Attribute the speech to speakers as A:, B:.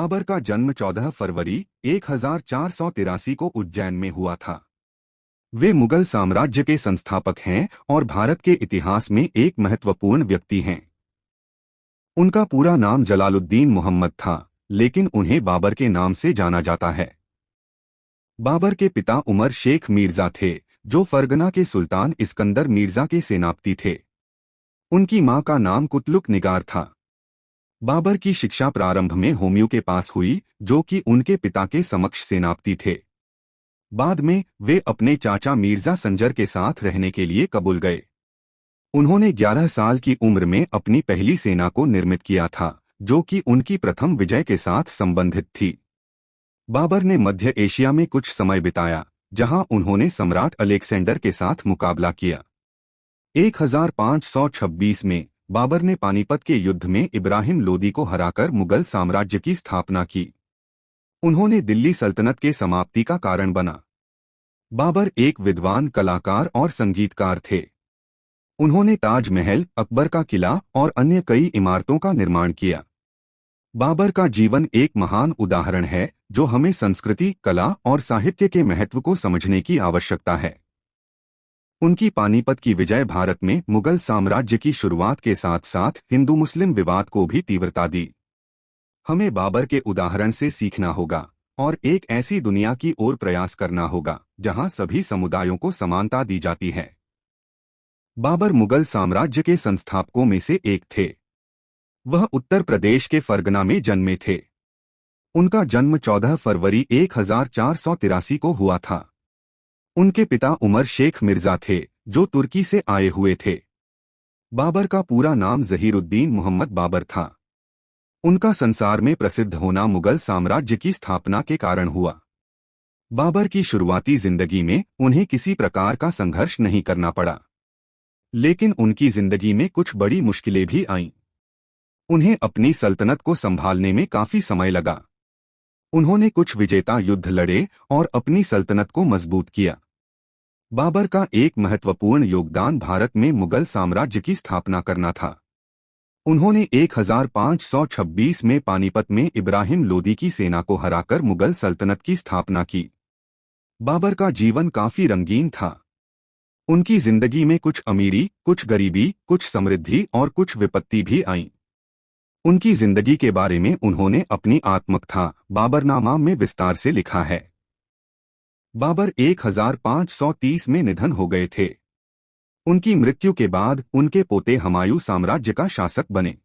A: बाबर का जन्म 14 फरवरी 1483 को उज्जैन में हुआ था। वे मुगल साम्राज्य के संस्थापक हैं और भारत के इतिहास में एक महत्वपूर्ण व्यक्ति हैं। उनका पूरा नाम जलालुद्दीन मोहम्मद था, लेकिन उन्हें बाबर के नाम से जाना जाता है। बाबर के पिता उमर शेख मिर्जा थे, जो फरगना के सुल्तान इस्कंदर मिर्जा के सेनापति थे। उनकी मां का नाम कुतलुक निगार था। बाबर की शिक्षा प्रारंभ में हुमायूं के पास हुई, जो कि उनके पिता के समक्ष सेनापति थे। बाद में वे अपने चाचा मिर्जा संजर के साथ रहने के लिए कबूल गए। उन्होंने 11 साल की उम्र में अपनी पहली सेना को निर्मित किया था, जो कि उनकी प्रथम विजय के साथ संबंधित थी। बाबर ने मध्य एशिया में कुछ समय बिताया, जहां उन्होंने सम्राट अलेक्जेंडर के साथ मुकाबला किया। 1526 में बाबर ने पानीपत के युद्ध में इब्राहिम लोदी को हराकर मुगल साम्राज्य की स्थापना की। उन्होंने दिल्ली सल्तनत के समाप्ति का कारण बना। बाबर एक विद्वान कलाकार और संगीतकार थे। उन्होंने ताजमहल, अकबर का किला और अन्य कई इमारतों का निर्माण किया। बाबर का जीवन एक महान उदाहरण है, जो हमें संस्कृति, कला और साहित्य के महत्व को समझने की आवश्यकता है। उनकी पानीपत की विजय भारत में मुगल साम्राज्य की शुरुआत के साथ साथ हिंदू मुस्लिम विवाद को भी तीव्रता दी। हमें बाबर के उदाहरण से सीखना होगा और एक ऐसी दुनिया की ओर प्रयास करना होगा जहां सभी समुदायों को समानता दी जाती है। बाबर मुगल साम्राज्य के संस्थापकों में से एक थे। वह उत्तर प्रदेश के फरगना में जन्मे थे। उनका जन्म 14 फरवरी 1483 को हुआ था। उनके पिता उमर शेख मिर्जा थे, जो तुर्की से आए हुए थे। बाबर का पूरा नाम जहीरुद्दीन मोहम्मद बाबर था। उनका संसार में प्रसिद्ध होना मुगल साम्राज्य की स्थापना के कारण हुआ। बाबर की शुरुआती जिंदगी में उन्हें किसी प्रकार का संघर्ष नहीं करना पड़ा, लेकिन उनकी जिंदगी में कुछ बड़ी मुश्किलें भी आईं। उन्हें अपनी सल्तनत को संभालने में काफी समय लगा। उन्होंने कुछ विजेता युद्ध लड़े और अपनी सल्तनत को मजबूत किया। बाबर का एक महत्वपूर्ण योगदान भारत में मुगल साम्राज्य की स्थापना करना था। उन्होंने 1526 में पानीपत में इब्राहिम लोदी की सेना को हराकर मुगल सल्तनत की स्थापना की। बाबर का जीवन काफी रंगीन था। उनकी जिंदगी में कुछ अमीरी, कुछ गरीबी, कुछ समृद्धि और कुछ विपत्ति भी आईं। उनकी जिंदगी के बारे में उन्होंने अपनी आत्मकथा बाबरनामा में विस्तार से लिखा है। बाबर 1530 में निधन हो गए थे। उनकी मृत्यु के बाद उनके पोते हुमायूं साम्राज्य का शासक बने।